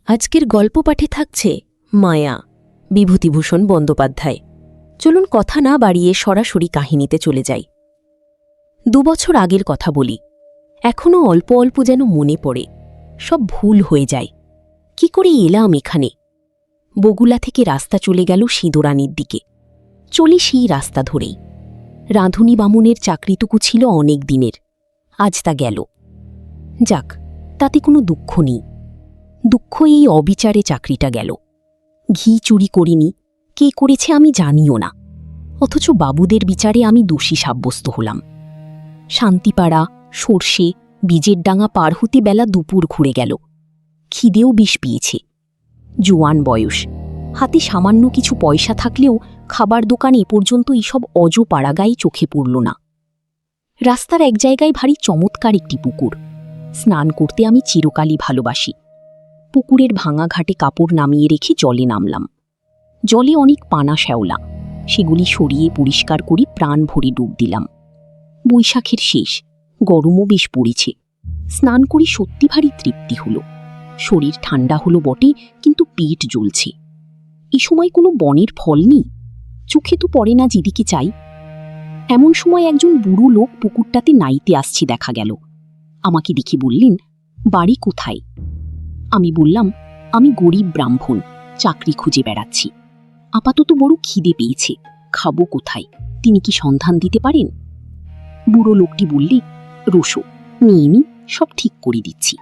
আজকের গল্প পাঠে থাকছে মায়া, বিভূতিভূষণ বন্দ্যোপাধ্যায়। চলুন কথা না বাড়িয়ে সরাসরি কাহিনীতে চলে যাই। 2 বছর আগের কথা বলি। এখনও অল্প অল্প যেন মনে পড়ে, সব ভুল হয়ে যায়। কি করে এলাম এখানে? বগুলা থেকে রাস্তা চলে গেল সিঁদুরানির দিকে। চলি সেই রাস্তা ধরেই। রাঁধুনি বামুনের চাকরিটুকু ছিল অনেক দিনের, আজ তা গেল। যাক, তাতে কোনো দুঃখ নেই। দুঃখ এই অবিচারে চাকরিটা গেল। ঘি চুরি করিনি, কে করেছে আমি জানিও না, অথচ বাবুদের বিচারে আমি দোষী সাব্যস্ত হলাম। শান্তিপাড়া, সর্ষে, বীজের ডাঙা পার হতে বেলা দুপুর ঘুরে গেল। খিদেও বিষ পেয়েছে। জোয়ান বয়স, হাতে সামান্য কিছু পয়সা থাকলেও খাবার দোকানে পর্যন্ত এইসব অজ পাড়াগাই চোখে পড়ল না। রাস্তার এক জায়গায় ভারী চমৎকার একটি পুকুর। স্নান করতে আমি চিরকালই ভালোবাসি। পুকুরের ভাঙা ঘাটে কাপড় নামিয়ে রেখে জলে নামলাম। জলে অনেক পানা শ্যাওলা, সেগুলি সরিয়ে পরিষ্কার করে প্রাণ ভরে ডুব দিলাম। বৈশাখের শেষ, গরমও বেশ পড়েছে। স্নান করি সত্যি ভারী তৃপ্তি হলো। শরীর ঠান্ডা হলো বটে, কিন্তু পেট জ্বলছে। এ সময় কোনো বনের ফল নেই, চোখে তো পড়ে না যেদিকে চাই। এমন সময় একজন বুড়ো লোক পুকুরটাতে নাইতে আসছে দেখা গেল। আমাকে দেখে বললেন, বাড়ি কোথায়? আমি বললাম, আমি গরিব ব্রাহ্মণ, চাকরি খুঁজে বেড়াচ্ছি। আপাতত বড় খিদে পেয়েছে, খাবো কোথায়? তিনি কি সন্ধান দিতে পারেন? বুড়ো লোকটি বললে, রোসো, নিয়ে নি, সব ঠিক করে দিচ্ছি।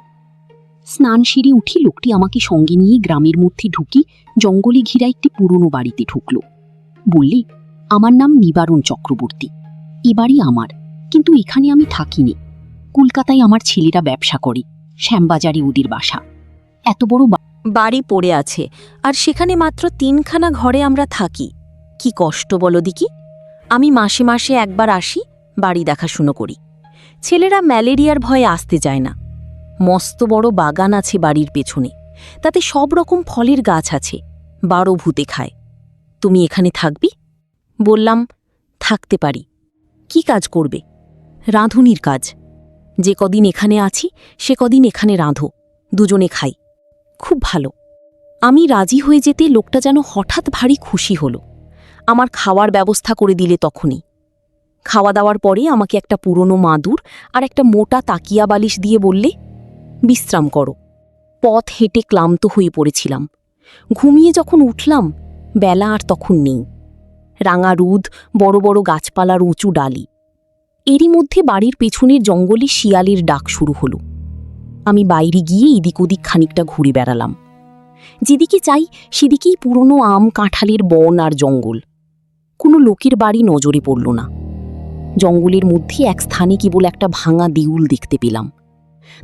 স্নান সেরে উঠি লোকটি আমাকে সঙ্গে নিয়ে গ্রামের মধ্যে ঢুকি জঙ্গলে ঘিরা একটি পুরনো বাড়িতে ঢুকল। বললে, আমার নাম নিবারণ চক্রবর্তী। এ বাড়ি আমার, কিন্তু এখানে আমি থাকিনি। কলকাতায় আমার ছেলেরা ব্যবসা করে, শ্যামবাজারে ওদের বাসা। এত বড় বাড়ি পড়ে আছে, আর সেখানে মাত্র 3খানা ঘরে আমরা থাকি। কি কষ্ট বলো দিকি। আমি মাসে মাসে একবার আসি, বাড়ি দেখাশুনো করি। ছেলেরা ম্যালেরিয়ার ভয়ে আসতে যায় না। মস্ত বড় বাগান আছে বাড়ির পেছনে, তাতে সব রকম ফলের গাছ আছে, 12 ভূতে খায়। তুমি এখানে থাকবি? বললাম, থাকতে পারি। কি কাজ করবে? রাঁধুনির কাজ। যে কদিন এখানে আছি সে কদিন এখানে রাঁধো, দুজনে খাই। খুব ভালো। আমি রাজি হয়ে যেতে লোকটা যেন হঠাৎ ভারী খুশি হলো। আমার খাওয়ার ব্যবস্থা করে দিলে তখনই। খাওয়া দাওয়ার পরে আমাকে একটা পুরনো মাদুর আর একটা মোটা তাকিয়া বালিশ দিয়ে বললে, বিশ্রাম করো। পথ হেঁটে ক্লান্ত হয়ে পড়েছিলাম। ঘুমিয়ে যখন উঠলাম, বেলা আর তখন নেই। রাঙা রুদ, বড় বড় গাছপালার উঁচু ডালি। এরই মধ্যে বাড়ির পেছনের জঙ্গলে শিয়ালের ডাক শুরু হলো। আমি বাইরে গিয়ে এদিক ওদিক খানিকটা ঘুরে বেড়ালাম। যেদিকে চাই সেদিকেই পুরনো আম কাঁঠালের বন আর জঙ্গল। কোনো লোকের বাড়ি নজরে পড়ল না। জঙ্গলের মধ্যে এক স্থানে কেবল একটা ভাঙা দেউল দেখতে পেলাম।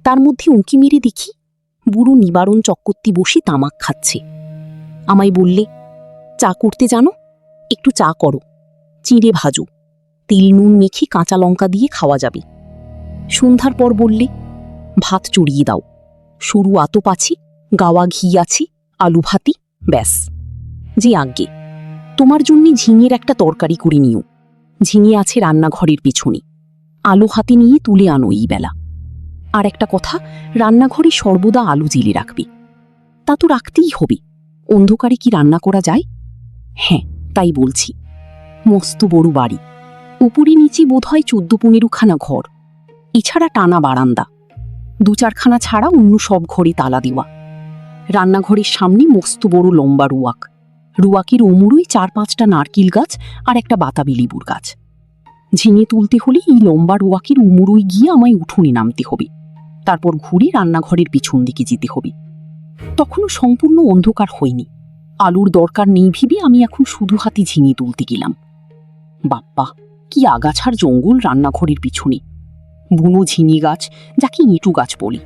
তার মধ্যে উঁকি মেরে দেখি বুড়ো নিবারণ চক্রবর্তী বসে তামাক খাচ্ছে। আমায় বললে, চা করতে জানো? একটু চা করো, চিঁড়ে ভাজো, তেল নুন মেখে কাঁচা লঙ্কা দিয়ে খাওয়া যাবে। সন্ধ্যার পর বললে, ভাত চড়িয়ে দাও, সরু আতপ আছে, গাওয়া ঘি আছে, আলু ভাতি, ব্যাস। যে আজ্ঞে। তোমার জন্যে ঝিঙের একটা তরকারি করে নিও। ঝিঙে আছে রান্নাঘরের পেছনে, আলু হাতে নিয়ে তুলে আনো এই বেলা। আর একটা কথা, রান্নাঘরে সর্বদা আলু জেলে রাখবে। তা তো রাখতেই হবে, অন্ধকারে কি রান্না করা যায়? হ্যাঁ, তাই বলছি। মস্ত বড় বাড়ি, উপরে নিচে বোধহয় 14-15খানা ঘর, এছাড়া টানা বারান্দা। 2-4খানা ছাড়া অন্য সব ঘরে তালা দেওয়া। রান্নাঘরের সামনে মস্ত বড় লম্বা রুয়াক। রুয়াকের ওমুড়োই 4-5টা নারকেল গাছ আর একটা বাতাবি লেবুর গাছ। ঝিঙে তুলতে হলে এই লম্বা রুয়াকের ওমুড়োই গিয়ে আমায় উঠোনে নামতে হবে, তারপর ঘুরে রান্নাঘরের পিছন দিকে যেতে হবে। তখনও সম্পূর্ণ অন্ধকার হয়নি। আলুর দরকার নেই ভেবে আমি এখন শুধু হাতে ঝিঙে তুলতে গেলাম। বাপ্পা, কি আগাছার জঙ্গল রান্নাঘরের পিছনে! বুনো ঝিঙে গাছ, যাকে ইঁটু গাছ বলে,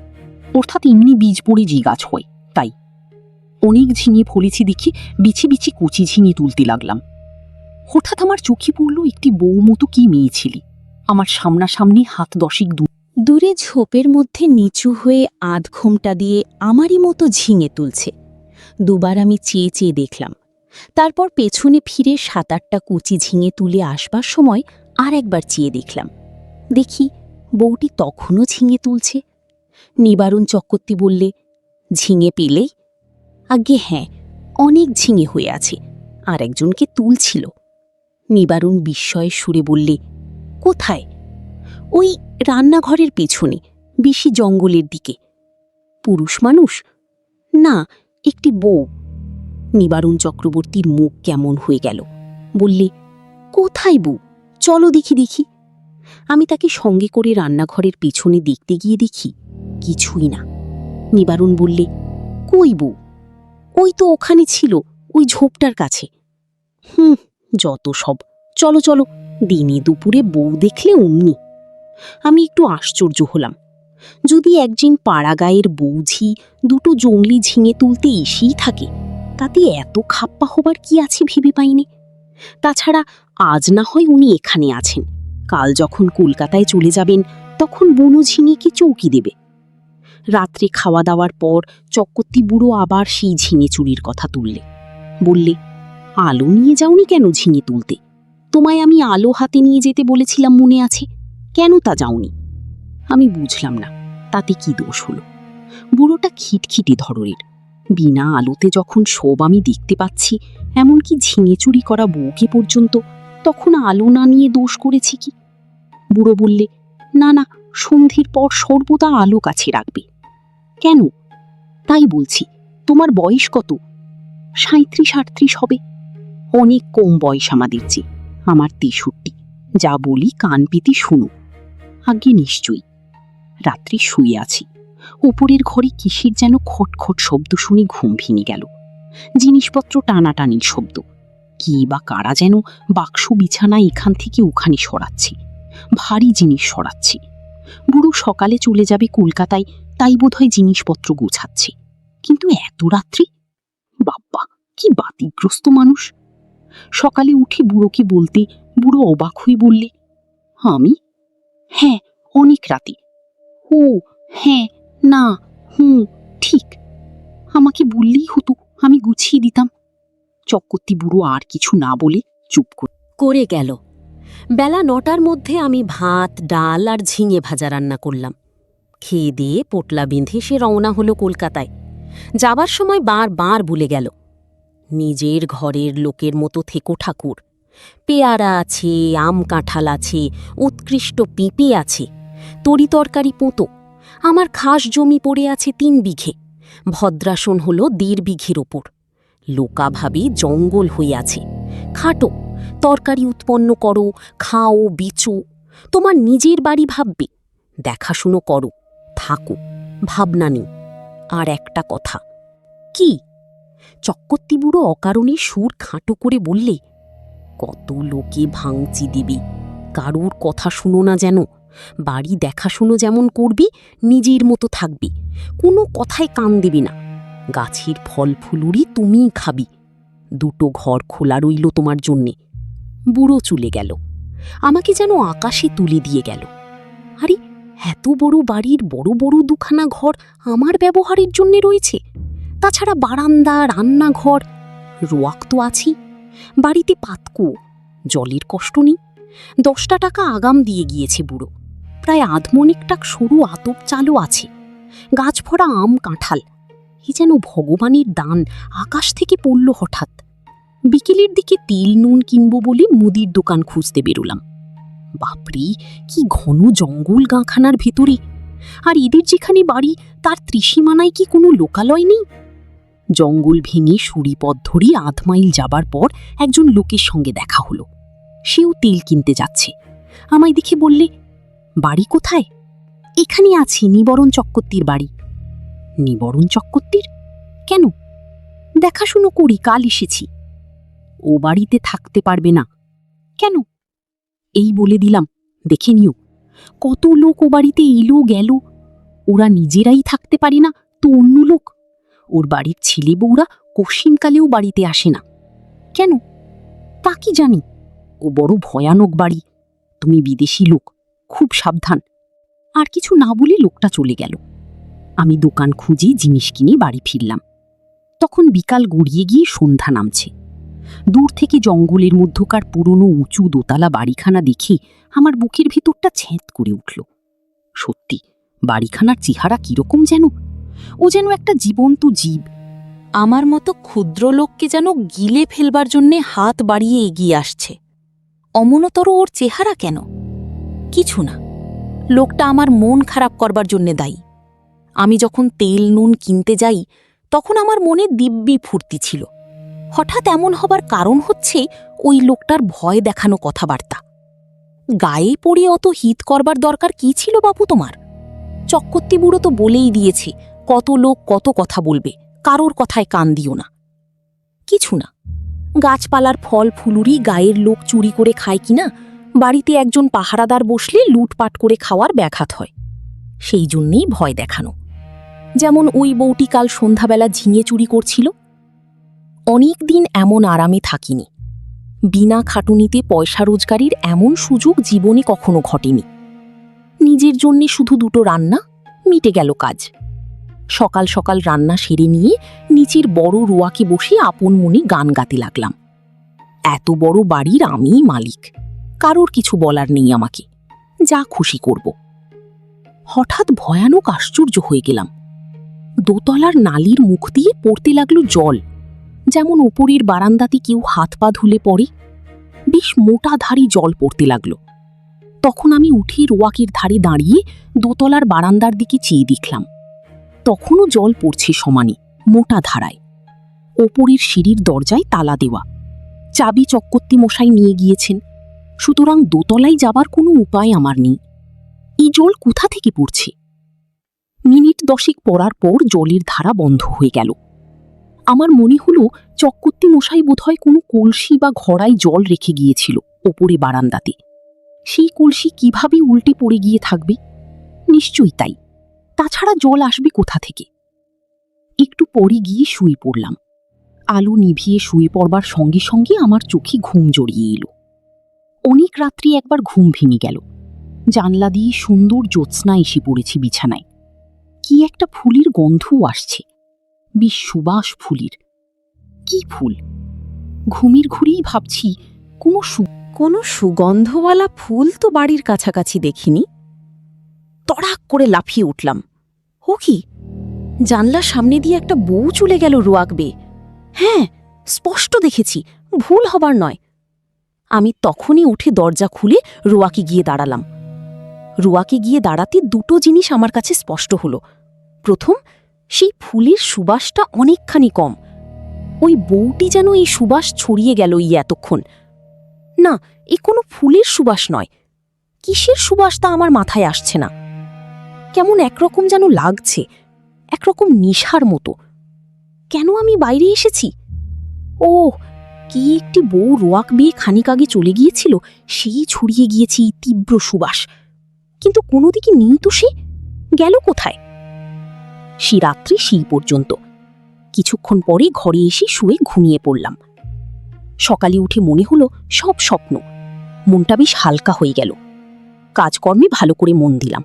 অর্থাৎ এমনি বীজ পড়ে যে গাছ হয় তাই। অনেক ঝিঙে ফলেছি দেখে বিছি বিছি কচি ঝিঙে তুলতে লাগলাম। হঠাৎ আমার চোখে পড়ল একটি বউ মতো কি মেয়ে ছেলে, আমার সামনাসামনি হাত 10 দূরে ঝোপের মধ্যে নিচু হয়ে ঘোমটা দিয়ে আমারই মতো ঝিঙে তুলছে। দুবার আমি চেয়ে চেয়ে দেখলাম। তারপর পেছনে ফিরে 7-8টা কুচি ঝিঙে তুলে আসবার সময় আর একবার চেয়ে দেখলাম। দেখি বউটি তখনও ঝিঙে তুলছে। নিবারণ চক্রবর্তী বললে, ঝিঙে পেলেই? আগে হ্যাঁ, অনেক ঝিঙে হয়ে আছে, আর একজনকে তুলছিল। নিবারণ বিস্ময়ের সুরে বললে, কোথায়? ওই রান্নাঘরের পেছনে, বেশি জঙ্গলের দিকে। পুরুষ মানুষ? না, একটি বউ। নিবারণ চক্রবর্তীর মুখ কেমন হয়ে গেল। বললে, কোথায় বউ? চলো দেখি দেখি। আমি তাকে সঙ্গে করে রান্নাঘরের পেছনে দেখতে গিয়ে দেখি কিছুই না। নিবারণ বললে, কই বউ? ওই তো ওখানে ছিল, ওই ঝোপটার কাছে। যত সব, চলো চলো, দিনে দুপুরে বউ দেখলে অমনি। আমি একটু আশ্চর্য হলাম। যদি একজন পাড়াগাঁয়ের বৌঝি দুটো জংলি ঝিঙে তুলতে এসেই থাকে, তাতে এত খাপ্পা হবার কি আছে ভেবে পাইনি। তাছাড়া আজ না হয় উনি এখানে আছেন, কাল যখন কলকাতায় চলে যাবেন তখন বুনো ঝিঙেকে চৌকি দেবে। রাত্রে খাওয়া দাওয়ার পর চক্রবর্তী বুড়ো আবার সেই ঝিঙে চুরির কথা তুললে। বললে, আলো নিয়ে যাওনি কেন ঝিঙে তুলতে? তোমায় আমি আলো হাতে নিয়ে যেতে বলেছিলাম, মনে আছে? কেন তা যাওনি? আমি বুঝলাম না, তাতে কি দোষ হলো? বুড়োটা খিটখিটে ধরনের। বিনা আলোতে যখন সব আমি দেখতে পাচ্ছি, এমনকি ঝিঙে চুরি করা বউকে পর্যন্ত, তখন আলো না নিয়ে দোষ করেছি কি? বুড়ো বললে, না না, সন্ধ্যের পর সর্বদা আলো কাছে রাখবে। কেন? তাই বলছি। তোমার বয়স কত? 37-38 হবে। অনেক কম বয়স আমাদের চেয়ে। আমার 63। যা বলি কান পেতে শুনো। আগে নিশ্চয়ই। রাত্রি শুয়ে আছি, উপরের ঘরে কিসের যেন খটখট শব্দ শুনে ঘুম ভেঙে গেল। জিনিসপত্র টানাটানির শব্দ। কি বা কারা যেন বাক্স বিছানা এখান থেকে ওখানে সরাচ্ছে, ভারী জিনিস সরাচ্ছে। বুড়ো সকালে চলে যাবে কলকাতায়, তাই বোধহয় জিনিসপত্র গোছাচ্ছে। কিন্তু এত রাত্রি? বাব্বা, কি বাতিগ্রস্ত মানুষ! সকালে উঠে বুড়োকে বলতে বুড়ো অবাক হয়ে বললে, আমি? হ্যাঁ, অনেক রাতে। ও হ্যাঁ, না, ঠিক। আমাকে বললেই হতো, আমি গুছিয়ে দিতাম। চক্রবর্তী বুড়ো আর কিছু না বলে চুপ করে গেল। বেলা 9টার মধ্যে আমি ভাত, ডাল আর ঝিঙে ভাজা রান্না করলাম। খেয়ে দিয়ে পোটলা বেঁধে সে রওনা হলো কলকাতায়। যাবার সময় বার ভুলে গেল, নিজের ঘরের লোকের মতো থেকো ঠাকুর। পেয়ারা আছে, আম কাঁঠাল আছে, উৎকৃষ্ট পেঁপে আছে, তরিতরকারি পোঁতো। আমার খাস জমি পড়ে আছে 3 বিঘে, ভদ্রাসন হল 1.5 বিঘের ওপর। লোকাভাবে জঙ্গল হয়ে আছে। খাটো, তরকারি উৎপন্ন করো, খাও, বেচো। তোমার নিজের বাড়ি ভাববে, দেখাশুনো করো, থাকো, ভাবনা নেই। আর একটা কথা। কি? চক্রবর্তী বুড়ো অকারণে সুর খাঁটো করে বললে, কত লোকে ভাঙচি দেবে, কারুর কথা শুনো না যেন। বাড়ি দেখাশুনো যেমন করবি, নিজের মতো থাকবি, কোনো কথায় কান দেবে না। গাছের ফল ফুলুরি তুমিই খাবি। 2টো ঘর খোলা রইল তোমার জন্যে। বুড়ো চলে গেল, আমাকে যেন আকাশে তুলে দিয়ে গেল। আরে, এত বড় বাড়ির বড় বড় 2খানা ঘর আমার ব্যবহারের জন্যে রয়েছে। তাছাড়া বারান্দা, রান্নাঘর, রোয়াক তো আছেই। বাড়িতে পাতকু, জলের কষ্ট নেই। 10টা টাকা আগাম দিয়ে গিয়েছে বুড়ো। প্রায় আধমনেকটাক সরু আতপ চালও আছে। গাছ ভরা আম কাঁঠাল। এ যেন ভগবানের দান আকাশ থেকে পড়ল হঠাৎ। বিকেলের দিকে তেল নুন কিনব বলে মুদির দোকান খুঁজতে বেরোলাম। বাপরে, কি ঘন জঙ্গল গাঁখানার ভেতরে! আর এদের যেখানে বাড়ি তার ত্রিসীমানায় কি কোনো লোকালয় নেই? জঙ্গল ভেঙে সুরিপথ ধরে 1/2 মাইল যাবার পর একজন লোকের সঙ্গে দেখা হলো। সেও তেল কিনতে যাচ্ছে। আমায় দেখে বললে, বাড়ি কোথায়? এখানে আছি, নিবরণ চক্রবর্তীর বাড়ি। নিবরণ চক্রবর্তীর? কেন? দেখাশুনো করি, কাল এসেছি। ও বাড়িতে থাকতে পারবে না। কেন? এই বলে দিলাম, দেখে নিও। কত লোক ও বাড়িতে এলো গেল, ওরা নিজেরাই থাকতে পারে না তো অন্য লোক। ওর বাড়ির ছেলে বউরা কশিনকালেও বাড়িতে আসে না। কেন? তা কি জানি। ও বড় ভয়ানক বাড়ি। তুমি বিদেশি লোক, খুব সাবধান। আর কিছু না বলে লোকটা চলে গেল। আমি দোকান খুঁজে জিনিস কিনে বাড়ি ফিরলাম। তখন বিকাল গড়িয়ে গিয়ে সন্ধ্যা নামছে। দূর থেকে জঙ্গলের মধ্যকার পুরনো উঁচু দোতলা বাড়িখানা দেখে আমার বুকের ভেতরটা ছ্যাঁত করে উঠল। সত্যি, বাড়িখানার চেহারা কিরকম যেন! ও যেন একটা জীবন্ত জীব। আমার মতো ক্ষুদ্র লোককে যেন গিলে ফেলবার জন্যে হাত বাড়িয়ে এগিয়ে আসছে। অমনতর ওর চেহারা কেন? কিছু না, লোকটা আমার মন খারাপ করবার জন্যে দায়ী। আমি যখন তেল নুন কিনতে যাই তখন আমার মনে দিব্যি ফুর্তি ছিল। হঠাৎ এমন হবার কারণ হচ্ছে ওই লোকটার ভয় দেখানো কথাবার্তা। গায়ে পড়ে অত হিত করবার দরকার কি ছিল বাপু তোমার? চক্কর্তি বুড়ো তো বলেই দিয়েছে কত লোক কত কথা বলবে, কারোর কথায় কান দিও না। কিছু না, গাছপালার ফল ফুলুরি গায়ের লোক চুরি করে খায় কিনা, বাড়িতে একজন পাহারাদার বসলে লুটপাট করে খাওয়ার ব্যাঘাত হয়, সেই জন্যেই ভয় দেখানো। যেমন ওই বউটি কাল সন্ধ্যাবেলা ঝিঙে চুরি করছিল। অনেক দিন এমন আরামে থাকিনি। বিনা খাটুনিতে পয়সা রোজগারের এমন সুযোগ জীবনে কখনো ঘটেনি। নিজের জন্যে শুধু দুটো রান্না, মিটে গেল কাজ। সকাল সকাল রান্না সেরে নিয়ে নিচের বড় রোয়াকে বসে আপন মনে গান গাতে লাগলাম। এত বড় বাড়ির আমিই মালিক, কারোর কিছু বলার নেই আমাকে, যা খুশি করব। হঠাৎ ভয়ানক আশ্চর্য হয়ে গেলাম। দোতলার নালির মুখ দিয়ে পড়তে লাগলো জল, যেমন ওপরের বারান্দাতে কেউ হাত পা ধুলে পড়ে। বেশ মোটা ধারি জল পড়তে লাগলো। তখন আমি উঠে রোয়াকের ধারে দাঁড়িয়ে দোতলার বারান্দার দিকে চেয়ে দেখলাম, তখনও জল পড়ছে সমানে, মোটা ধারায়। ওপরের সিঁড়ির দরজায় তালা দেওয়া, চাবি চক্কর্তি মশাই নিয়ে গিয়েছেন, সুতরাং দোতলায় যাবার কোনো উপায় আমার নেই। এই জল কোথা থেকে পড়ছে? মিনিট 10 পড়ার পর জলের ধারা বন্ধ হয়ে গেল। আমার মনে হলো চক্কর্তি মশাই বোধহয় কোনো কলসি বা ঘড়ায় জল রেখে গিয়েছিল ওপরে বারান্দাতে। সেই কলসি কিভাবে উল্টে পড়ে গিয়ে থাকবে? নিশ্চয়ই তাই, তাছাড়া জল আসবে কোথা থেকে? একটু পরে গিয়ে শুয়ে পড়লাম। আলো নিভিয়ে শুয়ে পড়বার সঙ্গে সঙ্গে আমার চোখে ঘুম জড়িয়ে এলো। অনেক রাত্রি একবার ঘুম ভেঙে গেল। জানলা দিয়ে সুন্দর জ্যোৎস্না এসে পড়েছে বিছানায়। কি একটা ফুলের গন্ধও আসছে, বেশ সুবাস ফুলের। কি ফুল? ঘুমের ঘুরেই ভাবছি কোনো সুগন্ধওয়ালা ফুল তো বাড়ির কাছাকাছি দেখিনি। তড়াক করে লাফিয়ে উঠলাম। ও কি, জানলার সামনে দিয়ে একটা বউ চলে গেল রোয়াক বেয়ে। হ্যাঁ, স্পষ্ট দেখেছি, ভুল হবার নয়। আমি তখনই উঠে দরজা খুলে রোয়াকে গিয়ে দাঁড়ালাম। রোয়াকে গিয়ে দাঁড়াতে দুটো জিনিস আমার কাছে স্পষ্ট হলো। প্রথম, সেই ফুলের সুবাসটা অনেকখানি কম। ওই বউটি যেন এই সুবাস ছড়িয়ে গেল এতক্ষণ। না, এ কোনো ফুলের সুবাস নয়। কিসের সুবাস তা আমার মাথায় আসছে না। কেমন একরকম যেন লাগছে, একরকম নিশার মতো। কেন আমি বাইরে এসেছি? ও, কি একটি বউ রোয়াক বেয়ে খানিক আগে চলে গিয়েছিল, সেই ছড়িয়ে গিয়েছে এই তীব্র সুবাস। কিন্তু কোনো দিকে নেই তো সে, গেল কোথায়? সে রাত্রি সেই পর্যন্ত। কিছুক্ষণ পরে ঘরে এসে শুয়ে ঘুমিয়ে পড়লাম। সকালে উঠে মনে হলো সব স্বপ্ন। মনটা বেশ হালকা হয়ে গেল। কাজকর্মে ভালো করে মন দিলাম।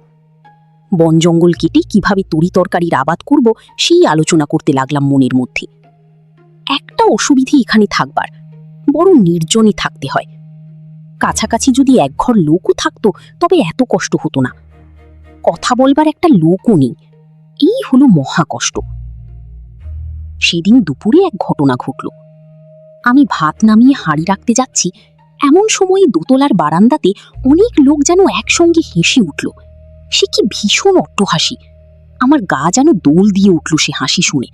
বন জঙ্গল কেটে কিভাবে তরিতরকারির আবাদ করব সেই আলোচনা করতে লাগলাম মনের মধ্যে। একটা অসুবিধে এখানে থাকবার, বড় নির্জনে থাকতে হয়। কাছাকাছি যদি একঘর লোকও থাকতো তবে এত কষ্ট হতো না। কথা বলবার একটা লোকও নেই, এই হলো মহা কষ্ট। সেদিন দুপুরে এক ঘটনা ঘটল। আমি ভাত নামিয়ে হাঁড়ি রাখতে যাচ্ছি, এমন সময় দোতলার বারান্দাতে অনেক লোক যেন একসঙ্গে হেসে উঠল। সে কি ভীষণ অট্টহাসি! আমার গা যেন দোল দিয়ে উঠল সে হাসি শুনে।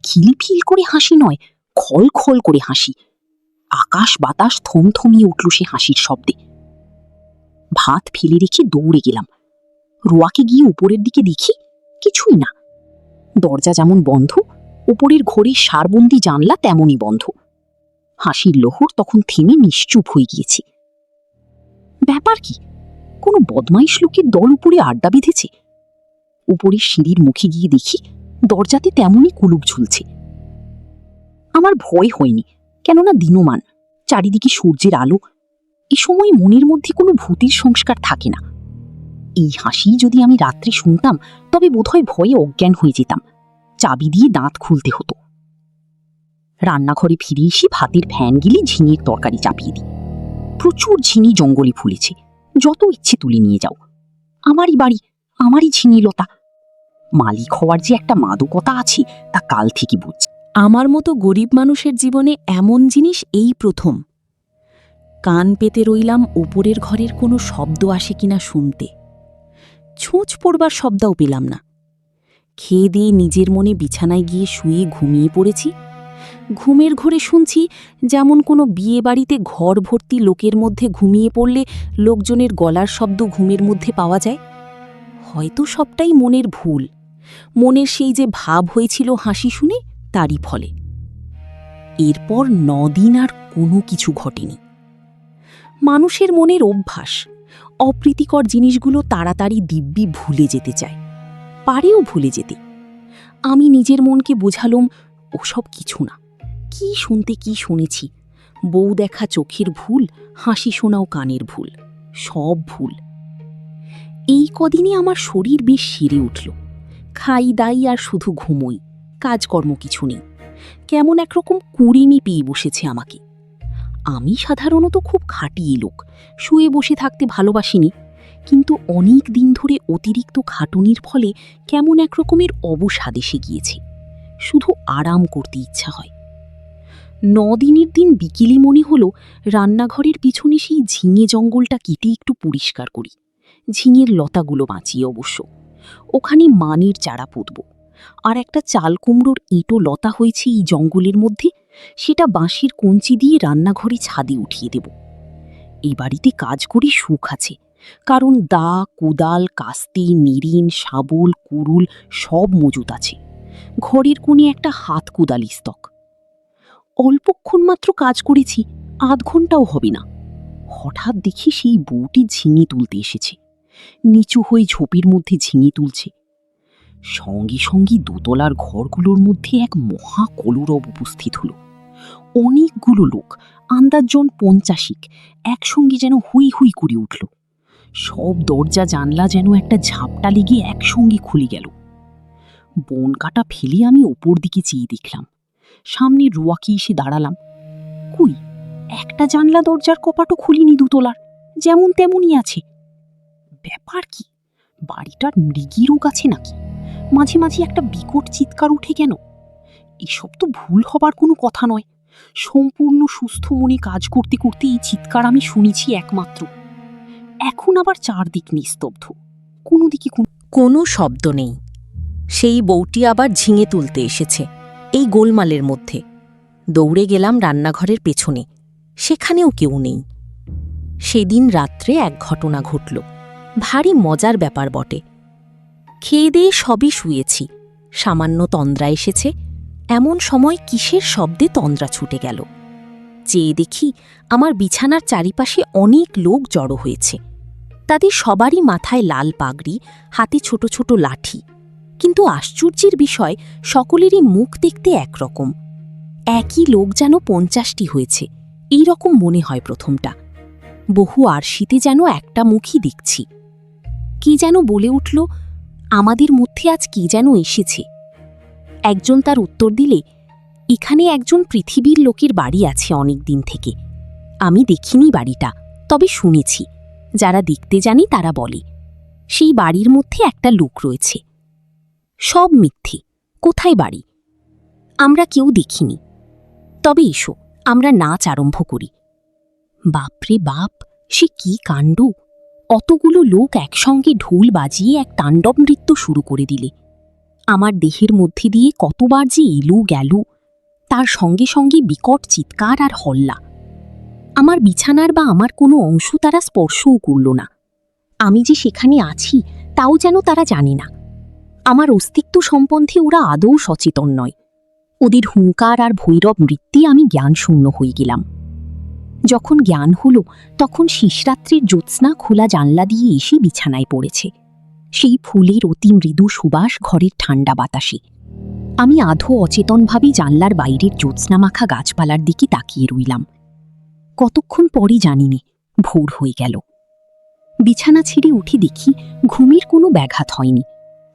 খিলফিল করে হাসি নয়, খল খল করে হাসি। আকাশ বাতাস থমথমিয়ে উঠল সে হাসির শব্দে। ভাত ফেলে রেখে দৌড়ে গেলাম। রোয়াকে গিয়ে উপরের দিকে দেখি, কিছুই না। দরজা যেমন বন্ধ, উপরের ঘরের সারবন্দি জানলা তেমনই বন্ধ। হাসির লোহর তখন থেমে নিশ্চুপ হয়ে গিয়েছে। ব্যাপার কি? কোনো বদমাইশ লোকের দল উপরে আড্ডা বেঁধেছে। উপরের সিঁড়ির মুখে গিয়ে দেখি দরজাতে তেমনই কুলুপ ঝুলছে। আমার ভয় হয়নি, কেননা দিনমান, চারিদিকে সূর্যের আলো। এ সময় মনের মধ্যে কোনো ভূতের সংস্কার থাকে না। এই হাসি যদি আমি রাত্রে শুনতাম তবে বোধহয় ভয়ে অজ্ঞান হয়ে যেতাম। চাবি দিয়ে দাঁত খুলতে হতো। রান্নাঘরে ফিরে এসে ভাতের ফ্যান গিলে ঝিঙের তরকারি চাপিয়ে দিই। প্রচুর ঝিঙে জঙ্গলে ফুলেছে, যত ইচ্ছে তুলে নিয়ে যাও। আমারই বাড়ি, আমারই ঝিঙে লতা। মালিক হওয়ার যে একটা মাদকতা আছে তা কাল থেকে বুঝছি। আমার মতো গরিব মানুষের জীবনে এমন জিনিস এই প্রথম। কান পেতে রইলাম ওপরের ঘরের কোনো শব্দ আসে কিনা শুনতে। ছুঁচ পড়বার শব্দও পেলাম না। খেয়ে দিয়ে নিজের মনে বিছানায় গিয়ে শুয়ে ঘুমিয়ে পড়েছি। ঘুমের ঘোরে শুনছি যেমন কোনো বিয়ে বাড়িতে ঘর ভর্তি লোকের মধ্যে ঘুমিয়ে পড়লে লোকজনের গলার শব্দ ঘুমের মধ্যে পাওয়া যায়। হয়তো সবটাই মনের ভুল, মনের সেই যে ভাব হয়েছিল হাসি শুনে তারই ফলে। এরপর 9 দিন আর কোনো কিছু ঘটেনি। মানুষের মনের অভ্যাস, অপ্রীতিকর জিনিসগুলো তাড়াতাড়ি দিব্যি ভুলে যেতে চায়, পারেও ভুলে যেতে। আমি নিজের মনকে বোঝালুম ওসব কিছু না, কি শুনতে কি শুনেছি, বউ দেখা চোখের ভুল, হাসি শোনাও কানের ভুল, সব ভুল। এই কদিনে আমার শরীর বেশ সেরে উঠল। খাই দাই আর শুধু ঘুমোই, কাজকর্ম কিছু নেই। কেমন একরকম কুড়েমি পেয়ে বসেছে আমাকে। আমি সাধারণত খুব খাটিয়ে লোক, শুয়ে বসে থাকতে ভালোবাসিনি, কিন্তু অনেক দিন ধরে অতিরিক্ত খাটুনির ফলে কেমন একরকমের অবসাদ এসে গিয়েছে। শুধু আরাম করতে ইচ্ছা হয়। 9 দিনের দিন বিকেলে মনে হলো রান্নাঘরের পিছনে সেই ঝিঙে জঙ্গলটা কেটে একটু পরিষ্কার করি। ঝিঙের লতাগুলো বাঁচিয়ে অবশ্য। ওখানে মানের চারা পুঁতব। আর একটা চাল কুমড়োর ইঁটো লতা হয়েছে এই জঙ্গলের মধ্যে, সেটা বাঁশের কঞ্চি দিয়ে রান্নাঘরে ছাদে উঠিয়ে দেব। এই বাড়িতে কাজ করে সুখ আছে, কারণ দা, কোদাল, কাস্তে, নিরিন, শাবল, কুরুল সব মজুত আছে। ঘরের কোণে একটা হাত কোদাল স্তক। অল্পক্ষণ মাত্র কাজ করেছি, 8 ঘন্টাও হবে না। হঠাৎ দেখি সেই বউটি ঝিঙে তুলতে এসেছে। নিচু হয়ে ঝোপের মধ্যে ঝিঙে তুলছে। সঙ্গে সঙ্গে দোতলার ঘরগুলোর মধ্যে এক মহা কলরব উপস্থিত হল। অনেকগুলো লোক, আন্দাজজন 50 একসঙ্গে যেন হুই হুই করে উঠল। সব দরজা জানলা যেন একটা ঝাপটা লেগে একসঙ্গে খুলে গেল। বন কাটা ফেলে আমি ওপর দিকে চেয়ে দেখলাম। সামনে রোয়াকে এসে দাঁড়ালাম। কই, একটা জানলা দরজার কপাটও খুলিনি দুতলার, যেমন তেমনই আছে। ব্যাপার কি, বাড়িটার মৃগী রোগ আছে নাকি? মাঝে মাঝে একটা বিকট চিৎকার উঠে কেন? এসব তো ভুল হবার কোনো কথা নয়। সম্পূর্ণ সুস্থ মনে কাজ করতে করতে এই চিৎকার আমি শুনেছি একমাত্র। এখন আবার চারদিক নিস্তব্ধ, কোনো দিকে কোনো শব্দ নেই। সেই বউটি আবার ঝিঙে তুলতে এসেছে এই গোলমালের মধ্যে। দৌড়ে গেলাম রান্নাঘরের পেছনে, সেখানেও কেউ নেই। সেদিন রাত্রে এক ঘটনা ঘটল, ভারী মজার ব্যাপার বটে। খেয়ে দিয়ে সবই শুয়েছি, সামান্য তন্দ্রা এসেছে। এমন সময় কিসের শব্দে তন্দ্রা ছুটে গেল। চেয়ে দেখি আমার বিছানার চারিপাশে অনেক লোক জড়ো হয়েছে। তাদের সবারই মাথায় লাল পাগড়ি, হাতে ছোট ছোট লাঠি। কিন্তু আশ্চর্যের বিষয়, সকলেরই মুখ দেখতে একরকম। একই লোক যেন 50টি হয়েছে, এই রকম মনে হয় প্রথমটা। বহু আরশিতে যেন একটা মুখই দেখছি। কে যেন বলে উঠল, আমাদের মধ্যে আজ কে যেন এসেছে। একজন তার উত্তর দিলে, এখানে একজন পৃথিবীর লোকের বাড়ি আছে অনেক দিন থেকে। আমি দেখিনি বাড়িটা, তবে শুনেছি। যারা দেখতে জানি তারা বলে, সেই বাড়ির মধ্যে একটা লোক রয়েছে। সব মিথ্যে, কোথায় বাড়ি? আমরা কেউ দেখিনি। তবে এসো, আমরা নাচ আরম্ভ করি। বাপরে বাপ, সে কি কাণ্ড! অতগুলো লোক একসঙ্গে ঢোল বাজিয়ে এক তাণ্ডব নৃত্য শুরু করে দিলে। আমার দেহের মধ্যে দিয়ে কতবার যে এলো গেল, তার সঙ্গে সঙ্গে বিকট চিৎকার আর হল্লা। আমার বিছানার বা আমার কোনো অংশ তারা স্পর্শও করল না। আমি যে সেখানে আছি তাও যেন তারা জানে না। আমার অস্তিত্ব সম্বন্ধে ওরা আদৌ সচেতন নয়। ওদের হুঙ্কার আর ভৈরব নৃত্যে আমি জ্ঞানশূন্য হয়ে গেলাম। যখন জ্ঞান হল, তখন শেষরাত্রির জ্যোৎস্না খোলা জানলা দিয়ে এসে বিছানায় পড়েছে। সেই ফুলের অতি মৃদু সুবাস ঘরের ঠান্ডা বাতাসে। আমি আধো অচেতনভাবে জানলার বাইরের জ্যোৎস্নামাখা গাছপালার দিকে তাকিয়ে রইলাম। কতক্ষণ পরই জানিনি, ভোর হয়ে গেল। বিছানা ছেড়ে উঠে দেখি ঘুমের কোনো ব্যাঘাত হয়নি।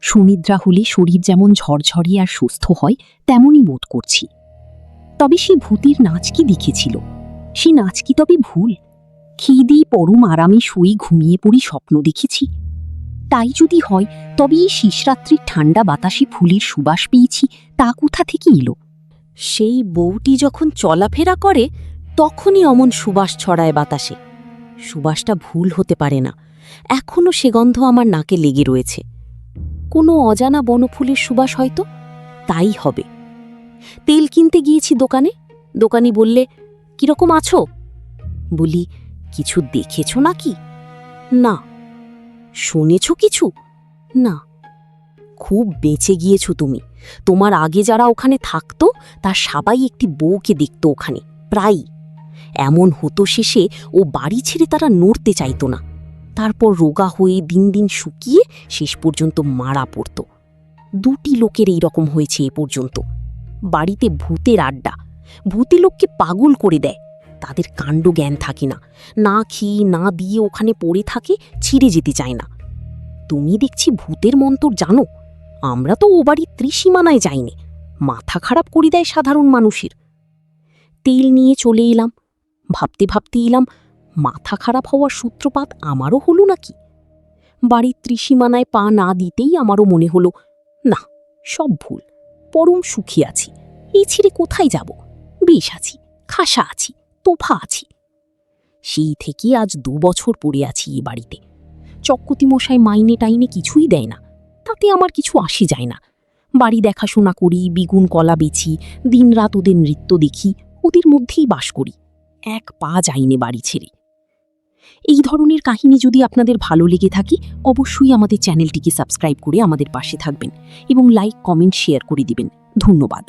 সুনিদ্রা হলে শরীর যেমন ঝরঝরে আর সুস্থ হয়, তেমনই বোধ করছি। তবে সে ভূতের নাচ কি দেখেছিল? সে নাচ কি তবে ভুল? খেয়ে দিয়ে পরম আরামে শুয়ে ঘুমিয়ে পড়ি স্বপ্ন দেখেছি? তাই যদি হয়, তবে এই শেষরাত্রির ঠান্ডা বাতাসে ফুলের সুবাস পেয়েছি, তা কোথা থেকে এলো? সেই বউটি যখন চলাফেরা করে তখনই অমন সুবাস ছড়ায় বাতাসে। সুবাসটা ভুল হতে পারে না, এখনও সে গন্ধ আমার নাকে লেগে রয়েছে। কোনো অজানা বনফুলের সুবাস হয়তো, তাই হবে। তেল কিনতে গিয়েছি দোকানে, দোকানি বললে, কিরকম আছো? বলি, কিছু দেখেছ নাকি? না। শুনেছ কিছু? না। খুব বেঁচে গিয়েছ তুমি। তোমার আগে যারা ওখানে থাকতো তার সবাই একটি বউকে দেখত ওখানে, প্রায়ই। এমন হতো শেষে ও বাড়ি ছেড়ে তারা নড়তে চাইতো না। তারপর রোগা হয়ে দিন দিন শুকিয়ে শেষ পর্যন্ত মারা পড়ত। 2টি লোকের এই রকম হয়েছে এ পর্যন্ত। বাড়িতে ভূতের আড্ডা, ভূতে লোককে পাগল করে দেয়। তাদের কাণ্ড জ্ঞান থাকে না, না খেয়ে না দিয়ে ওখানে পড়ে থাকে, ছিঁড়ে যেতে চায় না। তুমি দেখছি ভূতের মন্তর জানো। আমরা তো ও বাড়ির ত্রিসীমানায় যাইনি, মাথা খারাপ করে দেয় সাধারণ মানুষের। তেল নিয়ে চলে এলাম, ভাবতে ভাবতে এলাম মাথা খারাপ হওয়ার সূত্রপাত আমারও হলো নাকি। বাড়ির ত্রিসীমানায় পা না দিতেই আমারও মনে হলো, না, সব ভুল। পরম সুখী আছি, এই ছেড়ে কোথায় যাব? বেশ আছি, খাসা আছি, তোফা আছি। সেই থেকে আজ 2 বছর পড়ে আছি এ বাড়িতে। চক্কতি মশাই মাইনে টাইনে কিছুই দেয় না, তাতে আমার কিছু আসে যায় না। বাড়ি দেখাশোনা করি, বিগুন কলা বেচি, দিনরাত ওদের নৃত্য দেখি, ওদের মধ্যেই বাস করি। এক পা যাইনে বাড়ি ছেড়ে। এই ধরনের কাহিনী যদি আপনাদের ভালো লেগে থাকে, অবশ্যই আমাদের চ্যানেলটিকে সাবস্ক্রাইব করে আমাদের পাশে থাকবেন এবং লাইক, কমেন্ট, শেয়ার করে দিবেন। ধন্যবাদ।